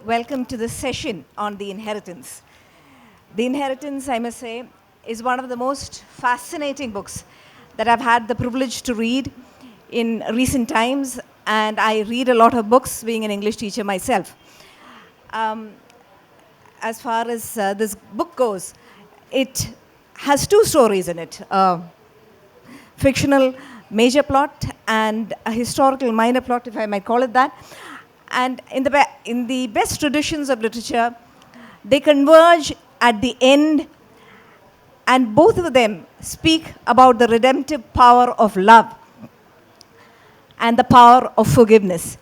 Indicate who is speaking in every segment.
Speaker 1: welcome to this session on The Inheritance. The Inheritance, I must say, is one of the most fascinating books that I've had the privilege to read in recent times, and I read a lot of books being an English teacher myself. As far as this book goes, it has two stories in it. Fictional major plot and a historical minor plot, if I might call it that. And in the best traditions of literature, they converge at the end, and both of them speak about the redemptive power of love and the power of forgiveness.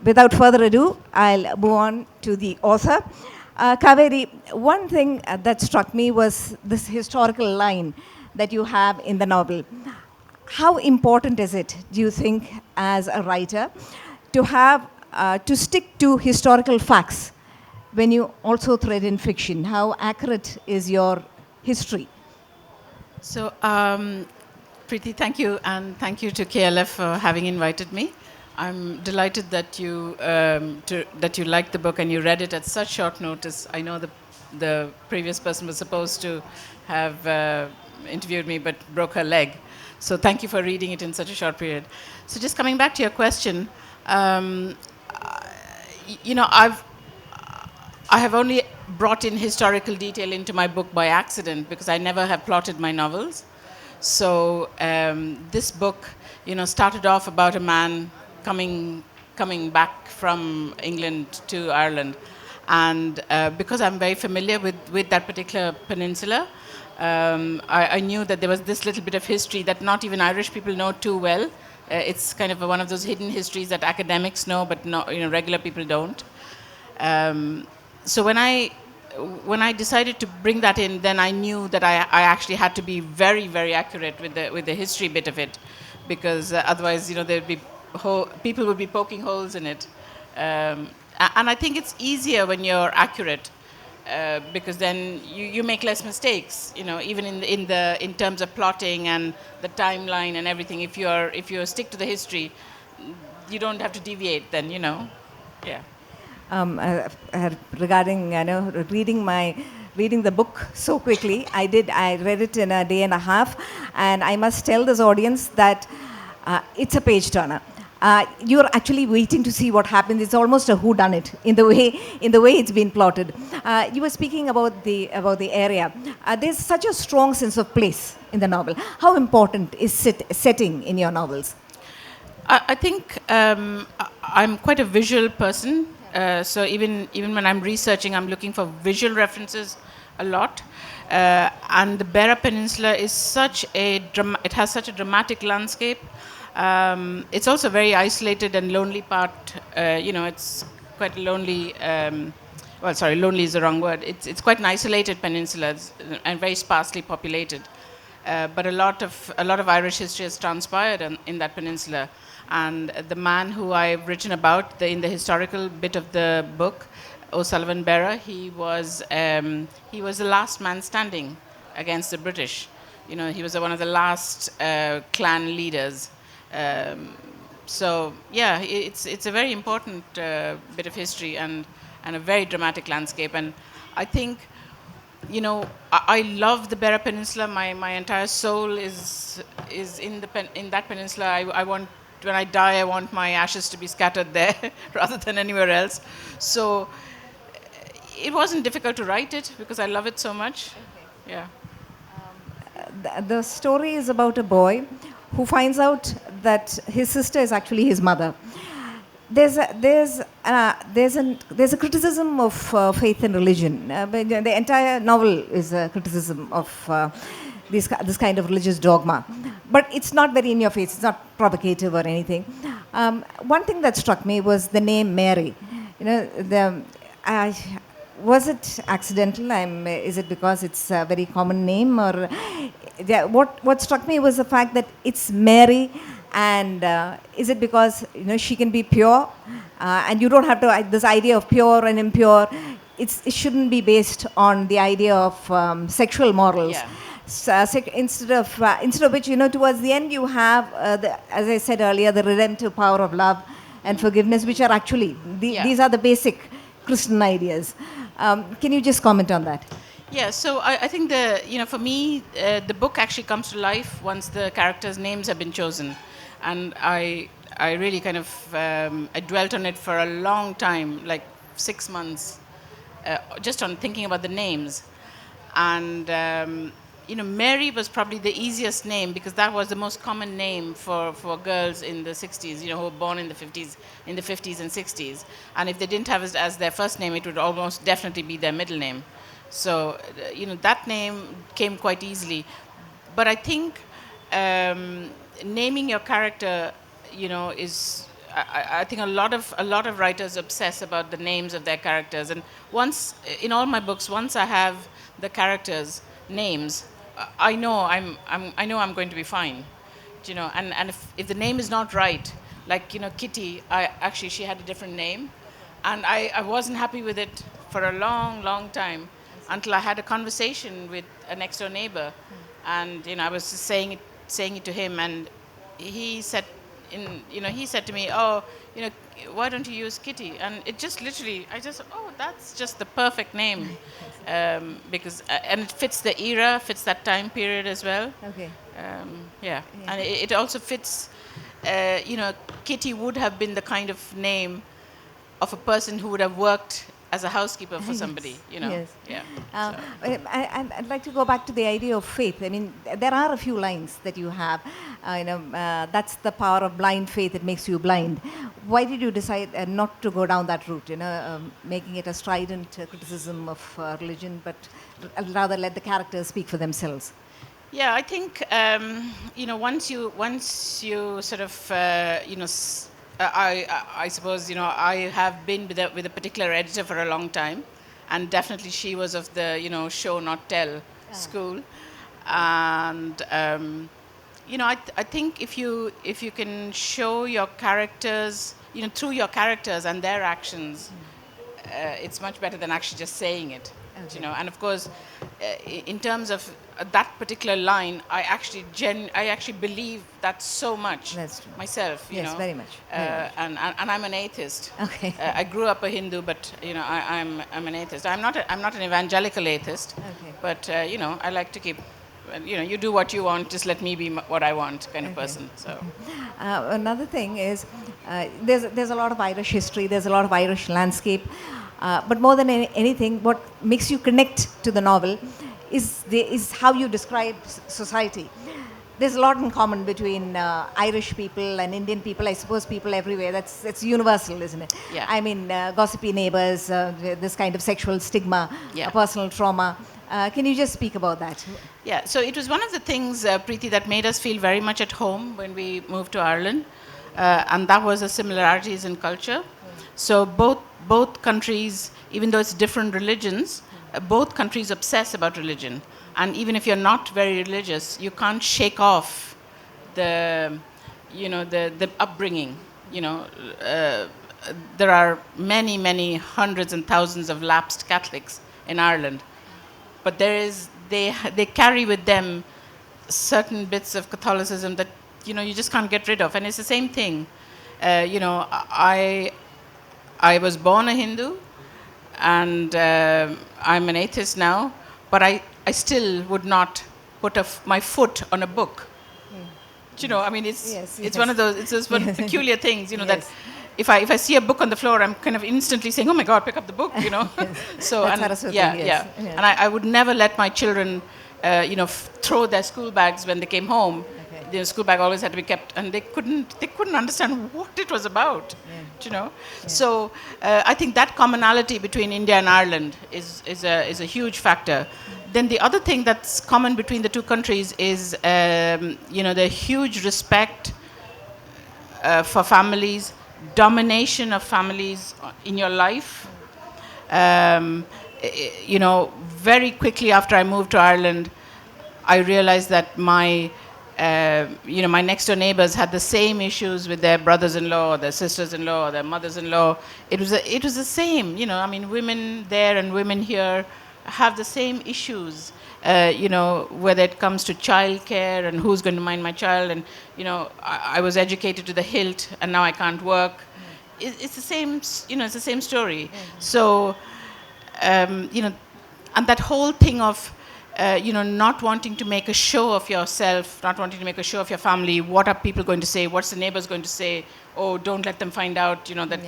Speaker 1: Without further ado, I'll move on to the author. Cauvery, one thing that struck me was this historical line that you have in the novel. How important is it, do you think, as a writer, to have to stick to historical facts when you also thread in fiction? How accurate is your history?
Speaker 2: So, Preethy, thank you, and thank you to KLF for having invited me. I'm delighted that you liked the book and you read it at such short notice. I know the previous person was supposed to have interviewed me but broke her leg. So thank you for reading it in such a short period. So just coming back to your question, I have only brought in historical detail into my book by accident because I never have plotted my novels. So this book, started off about a man coming back from England to Ireland, and because I'm very familiar with that particular peninsula, I knew that there was this little bit of history that not even Irish people know too well. It's kind of one of those hidden histories that academics know, but regular people don't. So when I decided to bring that in, then I knew that I actually had to be very, very accurate with the history bit of it, because otherwise, there'd be people would be poking holes in it. And I think it's easier when you're accurate. Because then you make less mistakes, even in terms of plotting and the timeline and everything. If you stick to the history, you don't have to deviate. Then yeah.
Speaker 1: Regarding reading the book so quickly, I read it in a day and a half, and I must tell this audience that it's a page turner. You're actually waiting to see what happens. It's almost a whodunit in the way it's been plotted. You were speaking about the area. There's such a strong sense of place in the novel. How important is setting in your novels?
Speaker 2: I think I'm quite a visual person. So even when I'm researching, I'm looking for visual references a lot. And the Beara Peninsula is it has such a dramatic landscape. It's also very isolated and lonely part. It's quite a lonely. Lonely is the wrong word. It's quite an isolated peninsula and very sparsely populated. But a lot of Irish history has transpired in that peninsula. And the man who I've written about in the historical bit of the book, O'Sullivan Beara, he was the last man standing against the British. He was one of the last clan leaders. So yeah, it's a very important bit of history and a very dramatic landscape. And I think, I love the Beara Peninsula. My entire soul is in that peninsula. I want, when I die, I want my ashes to be scattered there rather than anywhere else. So it wasn't difficult to write it because I love it so much. Okay. Yeah.
Speaker 1: The story is about a boy who finds out that his sister is actually his mother. There's a criticism of faith and religion. The entire novel is a criticism of this kind of religious dogma, but it's not very in your face. It's not provocative or anything. One thing that struck me was the name Mary. Was it accidental? Is it because it's a very common name, or what struck me was the fact that it's Mary, and is it because she can be pure, and you don't have to this idea of pure and impure. It shouldn't be based on the idea of sexual morals.
Speaker 2: Yeah.
Speaker 1: Instead of which, towards the end you have, as I said earlier, the redemptive power of love, and forgiveness, which are actually, these are the basic Christian ideas. Can you just comment on that?
Speaker 2: Yeah, so I think for me, the book actually comes to life once the characters' names have been chosen, and I really kind of I dwelt on it for a long time, like 6 months, just on thinking about the names, and Mary was probably the easiest name because that was the most common name for girls in the 60s, who were born in the 50s and 60s, and if they didn't have it as their first name, it would almost definitely be their middle name. So, that name came quite easily. But I think naming your character, is I think a lot of writers obsess about the names of their characters. And once in all my books, once I have the characters' names, I know I'm going to be fine. And if the name is not right, like Kitty, she had a different name, and I wasn't happy with it for a long time until I had a conversation with a next door neighbor, and I was just saying it to him, and he said he said to me, "Oh, why don't you use Kitty?" And it just literally, that's just the perfect name, because and it fits the era, fits that time period as well.
Speaker 1: Okay.
Speaker 2: And it also fits. Kitty would have been the kind of name of a person who would have worked as a housekeeper for somebody,
Speaker 1: Yes.
Speaker 2: Yeah.
Speaker 1: I'd like to go back to the idea of faith. I mean, there are a few lines that you have. That's the power of blind faith. It makes you blind. Why did you decide not to go down that route? Making it a strident criticism of religion, but rather let the characters speak for themselves.
Speaker 2: Yeah, I think once you sort of I suppose I have been with a particular editor for a long time, and definitely she was of the show not tell school, and I think if you can show your characters through your characters and their actions, it's much better than actually just saying it. Okay. And of course, in terms of that particular line, I actually believe that so much.
Speaker 1: That's true.
Speaker 2: Myself.
Speaker 1: Yes, very much.
Speaker 2: And I'm an atheist.
Speaker 1: Okay.
Speaker 2: I grew up a Hindu, but I'm an atheist. I'm not an evangelical atheist.
Speaker 1: Okay.
Speaker 2: But I like to keep. You do what you want. Just let me be what I want, kind of person. So.
Speaker 1: Another thing is, there's a lot of Irish history. There's a lot of Irish landscape. But more than anything, what makes you connect to the novel is how you describe society. There's a lot in common between Irish people and Indian people. I suppose people everywhere. That's universal, isn't it?
Speaker 2: Yeah.
Speaker 1: I mean, gossipy neighbors, this kind of sexual stigma,
Speaker 2: Yeah.
Speaker 1: personal trauma. Can you just speak about that?
Speaker 2: Yeah. So it was one of the things, Preeti, that made us feel very much at home when we moved to Ireland, and that was the similarities in culture. So both countries, even though it's different religions, both countries obsess about religion. And even if you're not very religious, you can't shake off the upbringing. There are many hundreds and thousands of lapsed Catholics in Ireland, but they carry with them certain bits of Catholicism that you just can't get rid of. And it's the same thing. I was born a Hindu, and I'm an atheist now, but I still would not put my foot on a book. I mean, it's one of those, it's those peculiar things, that if I see a book on the floor, I'm kind of instantly saying, "Oh my God, pick up the book,"
Speaker 1: Yes.
Speaker 2: So,
Speaker 1: That's
Speaker 2: and yeah. And I would never let my children, throw their school bags when they came home. Okay. The school bag always had to be kept, and they couldn't understand what it was about. Yeah. So I think that commonality between India and Ireland is a huge factor. Then the other thing that's common between the two countries is the huge respect for families, domination of families in your life. Very quickly after I moved to Ireland, I realized that my next door neighbors had the same issues with their brothers-in-law, their sisters-in-law, their mothers-in-law. It was the same. I mean, women there and women here have the same issues. Whether it comes to childcare and who's going to mind my child, and I was educated to the hilt, and now I can't work. it's the same, it's the same story. So, you know, and that whole thing of, not wanting to make a show of yourself, not wanting to make a show of your family. What are people going to say? What's the neighbors going to say? Oh, don't let them find out, that,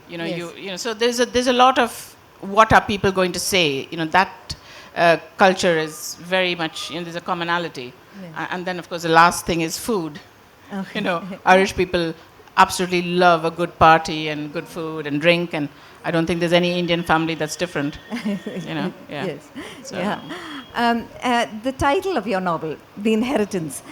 Speaker 1: Yes.
Speaker 2: So there's a lot of what are people going to say? That culture is very much, there's a commonality. And then, of course, the last thing is food.
Speaker 1: Okay.
Speaker 2: Irish people absolutely love a good party and good food and drink, and I don't think there's any Indian family that's different. Yeah.
Speaker 1: Yes.
Speaker 2: So-
Speaker 1: Yeah. The title of your novel, The Inheritance.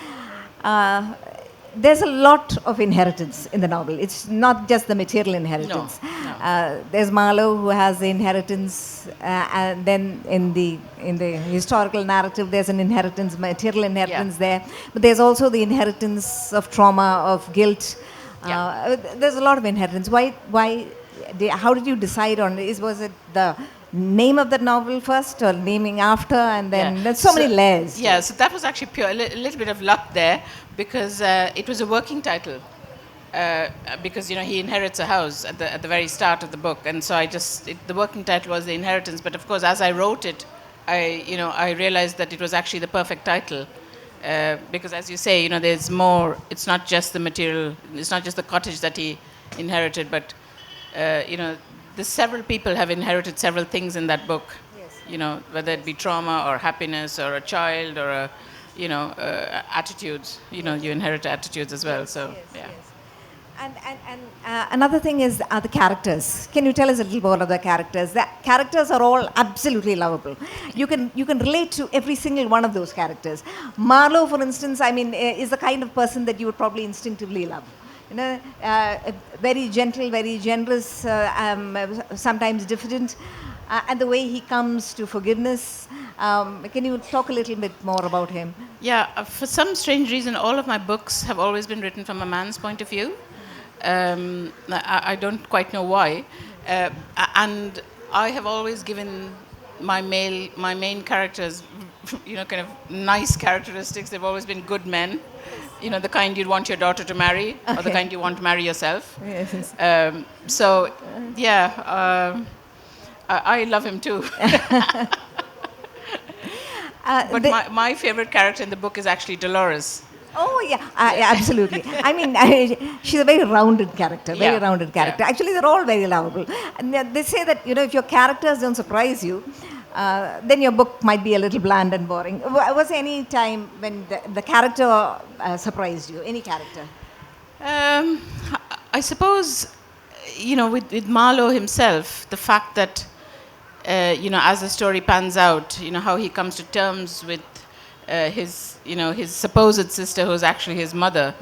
Speaker 1: There's a lot of inheritance in the novel. It's not just the material inheritance.
Speaker 2: No.
Speaker 1: There's Marlowe who has the inheritance, and then in the historical narrative, there's an inheritance, material inheritance there. But there's also the inheritance of trauma, of guilt. There's a lot of inheritance. How did you decide on it? Was it the name of the novel first, or naming after, and then there's so many layers?
Speaker 2: Yeah, so that was actually pure, a little bit of luck there, because it was a working title. Because he inherits a house at the very start of the book, and so the working title was The Inheritance. But of course, as I wrote it, I realized that it was actually the perfect title. Because as you say, there's more. It's not just the material. It's not just the cottage that he inherited, but there's several people have inherited several things in that book.
Speaker 1: Yes.
Speaker 2: Whether it be trauma or happiness or a child or attitudes. You inherit attitudes as well. So
Speaker 1: Yes,
Speaker 2: yeah.
Speaker 1: yes. And another thing is the characters. Can you tell us a little more of the characters? The characters are all absolutely lovable. You can relate to every single one of those characters. Marlowe, for instance, is the kind of person that you would probably instinctively love. Very gentle, very generous, sometimes diffident, and the way he comes to forgiveness. Can you talk a little bit more about him?
Speaker 2: Yeah, for some strange reason, all of my books have always been written from a man's point of view. I don't quite know why. And I have always given my main characters, kind of nice characteristics. They've always been good men. The kind you'd want your daughter to marry, or the kind you want to marry yourself.
Speaker 1: Yes.
Speaker 2: So, yeah, I love him too. But my favorite character in the book is actually Dolores.
Speaker 1: Oh yeah, absolutely. She's a very rounded character. Very rounded character.
Speaker 2: Yeah.
Speaker 1: Actually, they're all very lovable. And they say that if your characters don't surprise you, then your book might be a little bland and boring. Was there any time when the character surprised you? Any character?
Speaker 2: I suppose, with Marlowe himself, the fact that, as the story pans out, how he comes to terms with his supposed sister, who's actually his mother.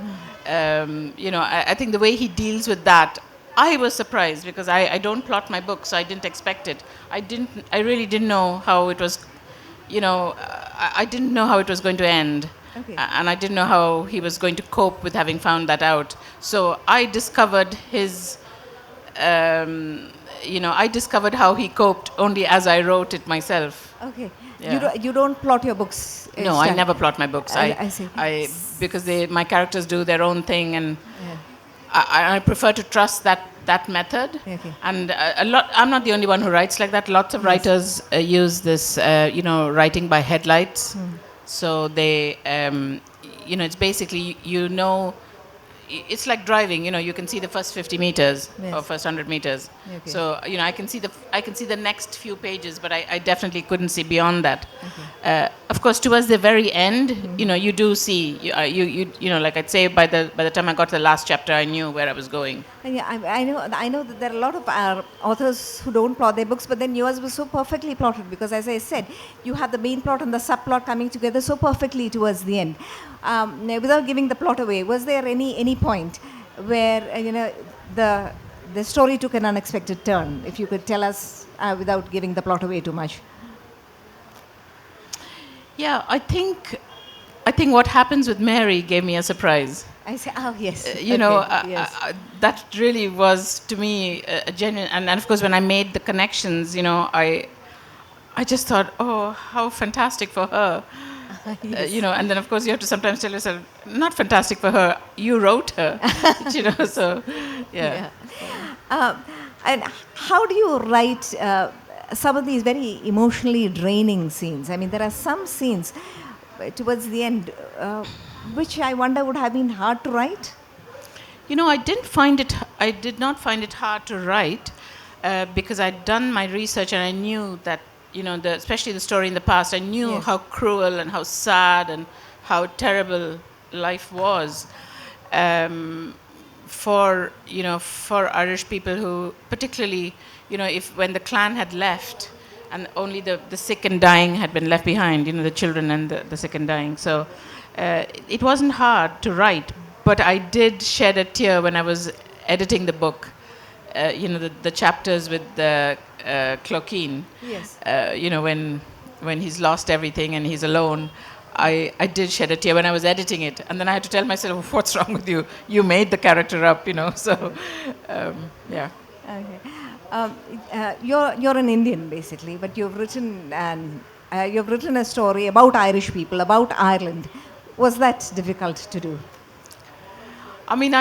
Speaker 2: I think the way he deals with that, I was surprised, because I don't plot my books, so I didn't expect it. I really didn't know how it was, I didn't know how it was going to end.
Speaker 1: Okay.
Speaker 2: And I didn't know how he was going to cope with having found that out. So I discovered I discovered how he coped only as I wrote it myself.
Speaker 1: Okay.
Speaker 2: Yeah.
Speaker 1: You don't plot your books?
Speaker 2: No, I never plot my books.
Speaker 1: I see.
Speaker 2: Because my characters do their own thing, and I prefer to trust that method.
Speaker 1: Okay.
Speaker 2: And I'm not the only one who writes like that. Lots of writers use this, writing by headlights. So they, it's basically, it's like driving. You can see the first 50 meters or first 100 meters.
Speaker 1: Okay.
Speaker 2: So I can see the next few pages, but I definitely couldn't see beyond that. Okay. Of course, towards the very end, you do see. Like I'd say, by the time I got to the last chapter, I knew where I was going.
Speaker 1: Yeah, I know that there are a lot of authors who don't plot their books, but then yours was so perfectly plotted, because, as I said, you have the main plot and the subplot coming together so perfectly towards the end. Without giving the plot away, was there any point where the story took an unexpected turn? If you could tell us without giving the plot away too much.
Speaker 2: Yeah, I think what happens with Mary gave me a surprise.
Speaker 1: I say, oh yes.
Speaker 2: Yes. That really was, to me, a genuine. And of course, when I made the connections, I just thought, oh, how fantastic for her. You know, and then of course you have to sometimes tell yourself, not fantastic for her, you wrote her, you know, so yeah.
Speaker 1: And how do you write some of these very emotionally draining scenes? I mean, there are some scenes towards the end which I wonder would have been hard to write.
Speaker 2: You know, I did not find it hard to write because I'd done my research and I knew that, you know, especially the story in the past, I knew
Speaker 1: Yes.
Speaker 2: how cruel and how sad and how terrible life was for, you know, for Irish people who, particularly, you know, if when the clan had left and only the sick and dying had been left behind, you know, the children and the sick and dying. So it wasn't hard to write, but I did shed a tear when I was editing the book. You know, the chapters with the Cloquin.
Speaker 1: Yes.
Speaker 2: You know, when he's lost everything and he's alone. I did shed a tear when I was editing it, and then I had to tell myself, "What's wrong with you? You made the character up," you know. So, yeah.
Speaker 1: Okay. You're an Indian basically, but you've written a story about Irish people, about Ireland. Was that difficult to do?
Speaker 2: I mean,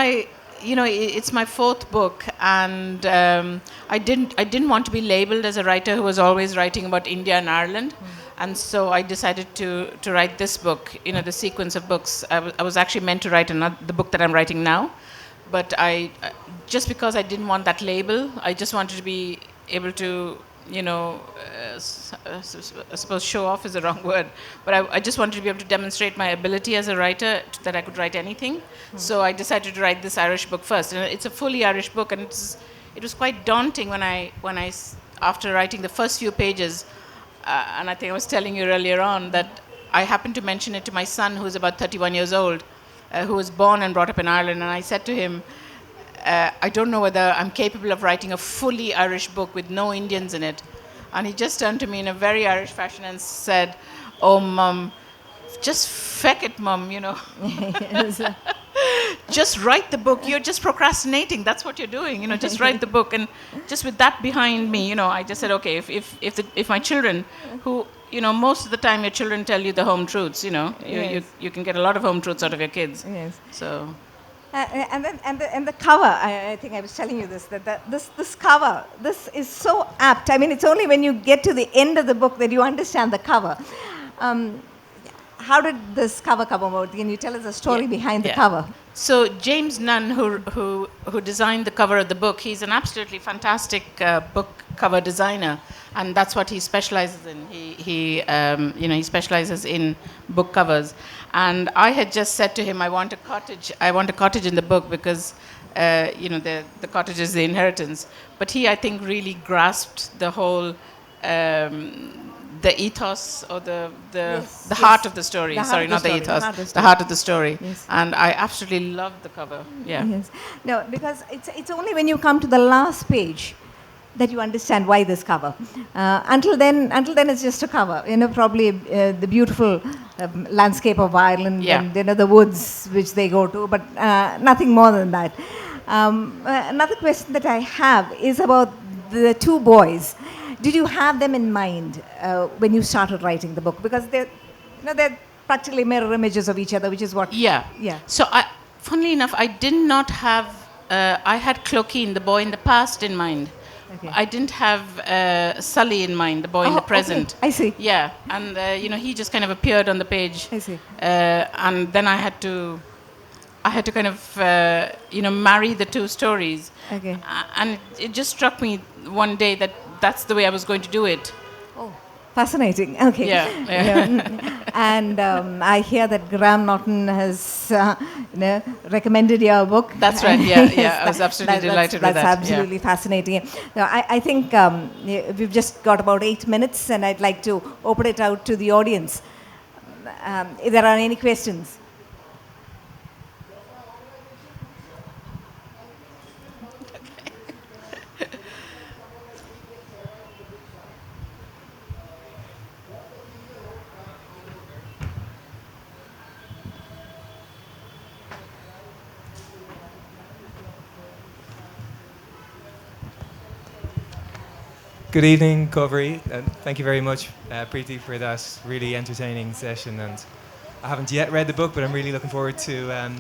Speaker 2: you know, it's my fourth book, and I didn't want to be labeled as a writer who was always writing about India and Ireland, and so I decided to write this book. You know, the sequence of books. I was actually meant to write the book that I'm writing now, but just because I didn't want that label, I just wanted to be able to, you know, I suppose show off is the wrong word, but I just wanted to be able to demonstrate my ability as a writer, that I could write anything. So I decided to write this Irish book first, and it's a fully Irish book, and it was quite daunting when I after writing the first few pages, and I think I was telling you earlier on that I happened to mention it to my son, who's about 31 years old, who was born and brought up in Ireland, and I said to him, I don't know whether I'm capable of writing a fully Irish book with no Indians in it. And he just turned to me in a very Irish fashion and said, "Oh, Mum, just feck it, Mum, you know.
Speaker 1: Yes.
Speaker 2: Just write the book. You're just procrastinating. That's what you're doing, you know, just write the book." And just with that behind me, you know, I just said, okay, if my children, who, you know, most of the time your children tell you the home truths, you know,
Speaker 1: Yes.
Speaker 2: you can get a lot of home truths out of your kids.
Speaker 1: Yes.
Speaker 2: So...
Speaker 1: And the cover, I think I was telling you this, that this cover, this is so apt. I mean, it's only when you get to the end of the book that you understand the cover. How did this cover come about? Can you tell us the story behind the cover?
Speaker 2: So James Nunn, who designed the cover of the book, he's an absolutely fantastic book cover designer, and that's what he specializes in. You know, he specializes in book covers. And I had just said to him, I want a cottage in the book because, you know, the cottage is the inheritance. But he, I think, really grasped the whole, the ethos or the heart of the story. Sorry, not the ethos. The heart of the story.
Speaker 1: Yes.
Speaker 2: And I absolutely loved the cover. Yeah.
Speaker 1: Yes. No, because it's only when you come to the last page that you understand why this cover. Until then, it's just a cover. You know, probably the beautiful landscape of Ireland and, you know, the woods which they go to, but nothing more than that. Another question that I have is about the two boys. Did you have them in mind when you started writing the book? Because they're practically mirror images of each other, which is what.
Speaker 2: Yeah.
Speaker 1: Yeah.
Speaker 2: So, funnily enough, I did not have. I had Cloquin, the boy in the past, in mind. Okay. I didn't have Sully in mind, the boy in the present.
Speaker 1: Okay. I see.
Speaker 2: Yeah, and you know, he just kind of appeared on the page.
Speaker 1: I see.
Speaker 2: And then I had to kind of you know, marry the two stories.
Speaker 1: Okay.
Speaker 2: And it just struck me one day that that's the way I was going to do it.
Speaker 1: Oh, fascinating. Okay.
Speaker 2: Yeah.
Speaker 1: And I hear that Graham Norton has you know, recommended your book.
Speaker 2: That's right. Yeah. I was absolutely delighted with that.
Speaker 1: That's absolutely fascinating. Now, I think we've just got about 8 minutes, and I'd like to open it out to the audience. If there are any questions.
Speaker 3: Good evening, Cauvery, and thank you very much, Preethy, for that really entertaining session. And I haven't yet read the book, but I'm really looking forward to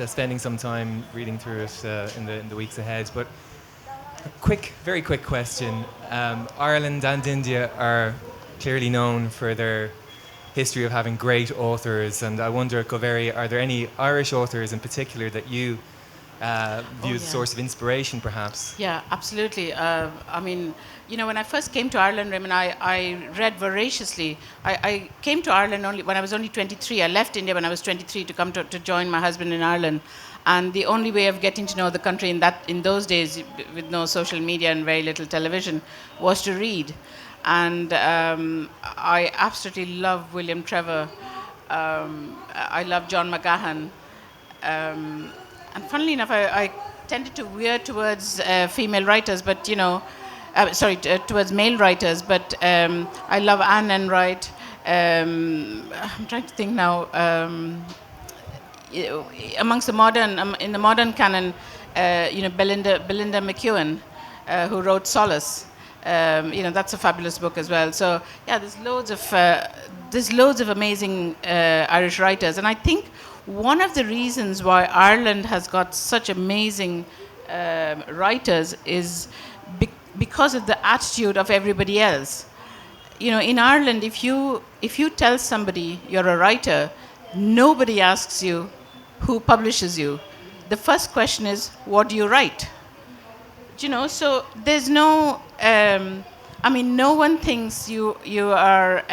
Speaker 3: spending some time reading through it in the weeks ahead. But a very quick question: Ireland and India are clearly known for their history of having great authors, and I wonder, Cauvery, are there any Irish authors in particular that you view as a source of inspiration, perhaps?
Speaker 2: Yeah, absolutely. I mean, when I first came to Ireland, Raymond, I read voraciously. I came to Ireland only when I was only 23. I left India when I was 23 to come to join my husband in Ireland. And the only way of getting to know the country in those days, with no social media and very little television, was to read. And I absolutely love William Trevor. I love John McGahan. And funnily enough, I tended to veer towards female writers, but towards male writers. But I love Anne Enright. I'm trying to think now. Amongst the modern, in the modern canon, Belinda McEwen, who wrote Solace. That's a fabulous book as well. So yeah, there's loads of amazing Irish writers, and I think one of the reasons why Ireland has got such amazing writers is because of the attitude of everybody else. In Ireland, if you tell somebody you're a writer, nobody asks you who publishes you. The first question is, what do you write? So there's no. No one thinks you are.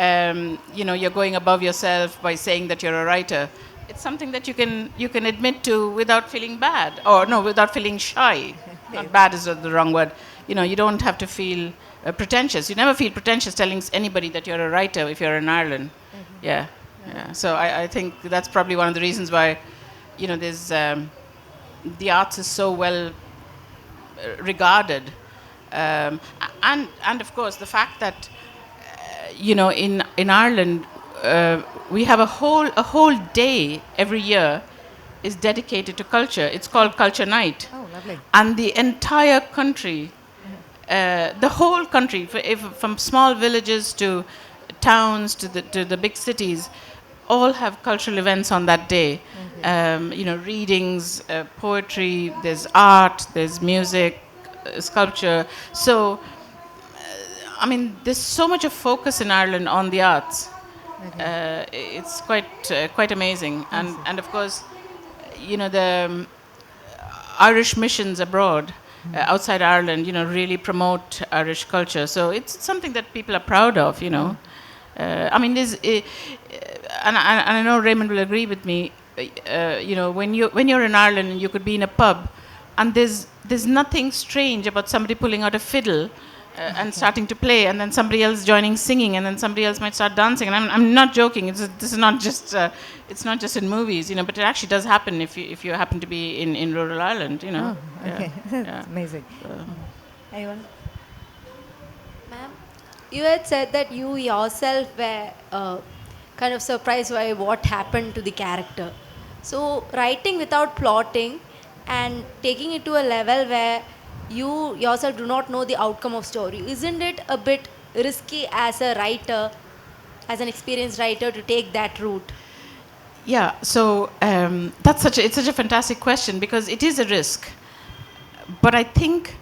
Speaker 2: You're going above yourself by saying that you're a writer. It's something that you can admit to without feeling bad, or no, without feeling shy. Not bad is the wrong word. You don't have to feel pretentious. You never feel pretentious telling anybody that you're a writer if you're in Ireland. Mm-hmm. Yeah. So I think that's probably one of the reasons why, there's the arts is so well regarded, and of course the fact that in Ireland we have a whole day every year is dedicated to culture. It's called Culture Night.
Speaker 1: Oh, lovely!
Speaker 2: And the entire country, the whole country, from small villages to towns to the big cities, all have cultural events on that day. Mm-hmm. Readings, poetry, there's art, there's music, sculpture. So, there's so much of focus in Ireland on the arts. Okay. It's quite amazing. And of course, the Irish missions abroad, outside Ireland, really promote Irish culture. So it's something that people are proud of, there's, and I know Raymond will agree with me. When you're in Ireland, you could be in a pub, and there's nothing strange about somebody pulling out a fiddle and starting to play, and then somebody else joining singing, and then somebody else might start dancing. And I'm not joking. This is not just it's not just in movies, but it actually does happen if you happen to be in rural Ireland.
Speaker 1: Oh, okay,
Speaker 2: Yeah.
Speaker 1: that's amazing. Anyone?
Speaker 4: Ma'am, you had said that you yourself were kind of surprised by what happened to the character. So, writing without plotting and taking it to a level where you yourself do not know the outcome of story, isn't it a bit risky as a writer, as an experienced writer, to take that route?
Speaker 2: Yeah. So it's such a fantastic question, because it is a risk. But I think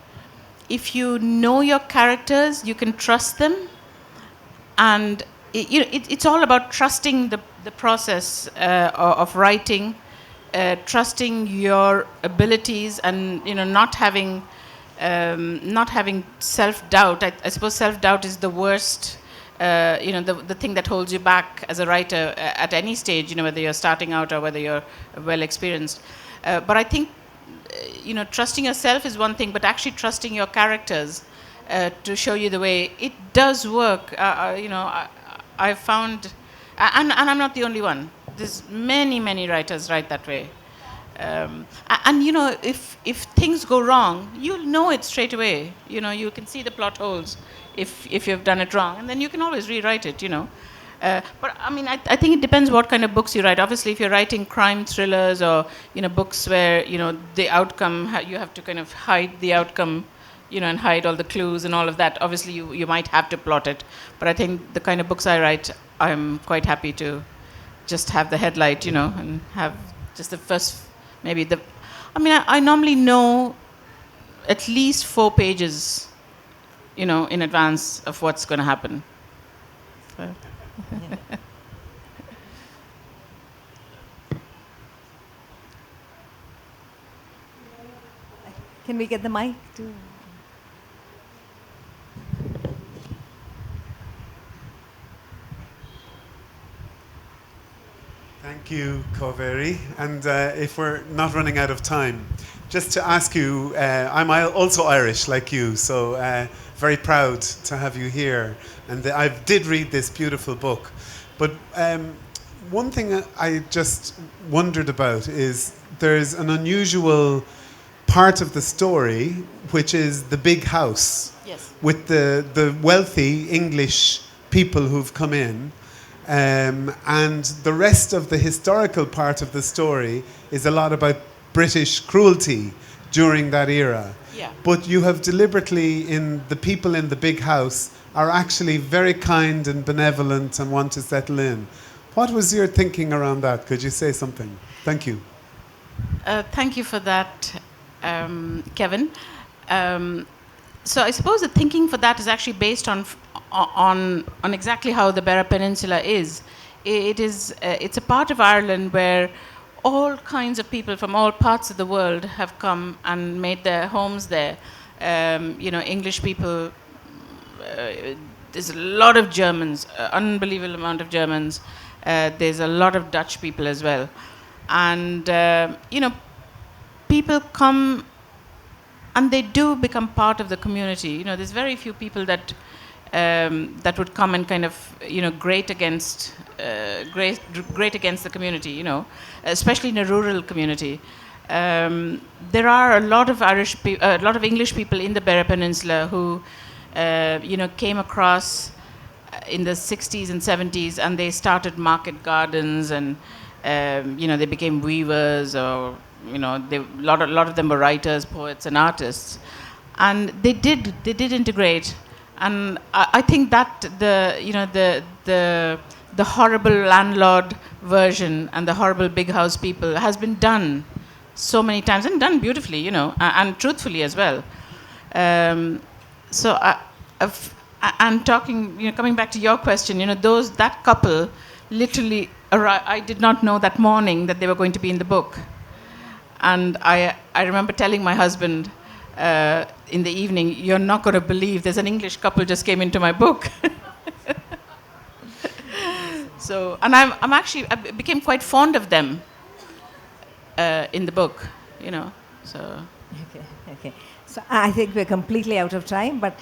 Speaker 2: if you know your characters, you can trust them, and it's all about trusting the process of writing, trusting your abilities, and not having self-doubt. I suppose self-doubt is the worst. The thing that holds you back as a writer at any stage. Whether you're starting out or whether you're well experienced. But I think trusting yourself is one thing, but actually trusting your characters to show you the way, it does work. I've found, and I'm not the only one. There's many writers write that way. If things go wrong, you'll know it straight away. You can see the plot holes if you've done it wrong, and then you can always rewrite it. But I think it depends what kind of books you write. Obviously, if you're writing crime thrillers or books where the outcome, you have to kind of hide the outcome and hide all the clues and all of that. Obviously, you might have to plot it, but I think the kind of books I write, I'm quite happy to just have the headlight, and have just the first, maybe the. I mean, I normally know at least 4 pages, in advance of what's going to happen. So.
Speaker 1: Can we get the mic too?
Speaker 5: Thank you, Cauvery. And if we're not running out of time, just to ask you, I'm also Irish like you, so very proud to have you here. And I did read this beautiful book. But one thing I just wondered about is there's an unusual part of the story, which is the big house.
Speaker 2: Yes.
Speaker 5: With the wealthy English people who've come in. And the rest of the historical part of the story is a lot about British cruelty during that era.
Speaker 2: Yeah.
Speaker 5: But you have deliberately, in the people in the big house, are actually very kind and benevolent and want to settle in. What was your thinking around that? Could you say something? Thank you.
Speaker 2: Thank you for that, Kevin. So I suppose the thinking for that is actually based on exactly how the Beara Peninsula is. It's a part of Ireland where all kinds of people from all parts of the world have come and made their homes there. English people. There's a lot of Germans, unbelievable amount of Germans. There's a lot of Dutch people as well, and people come. And they do become part of the community. There's very few people that would come and kind of, grate against the community. Especially in a rural community. There are a lot of a lot of English people in the Beara Peninsula who, came across in the 60s and 70s, and they started market gardens, and they became weavers, or a lot of them were writers, poets, and artists, and they did integrate, and I think that the horrible landlord version and the horrible big house people has been done so many times, and done beautifully, and truthfully as well. So I'm talking, coming back to your question, that couple literally arrived. I did not know that morning that they were going to be in the book. And I remember telling my husband in the evening, "You're not going to believe there's an English couple just came into my book." So, and I became quite fond of them in the book, So.
Speaker 1: Okay. So I think we're completely out of time, but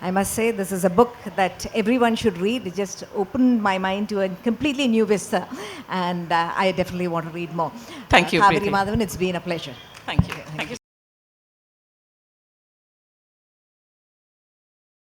Speaker 1: I must say this is a book that everyone should read. It just opened my mind to a completely new vista, and I definitely want to read more.
Speaker 2: Thank you,
Speaker 1: Cauvery
Speaker 2: Preethy.
Speaker 1: Madhavan, it's been a pleasure.
Speaker 2: Thank you. Thank you.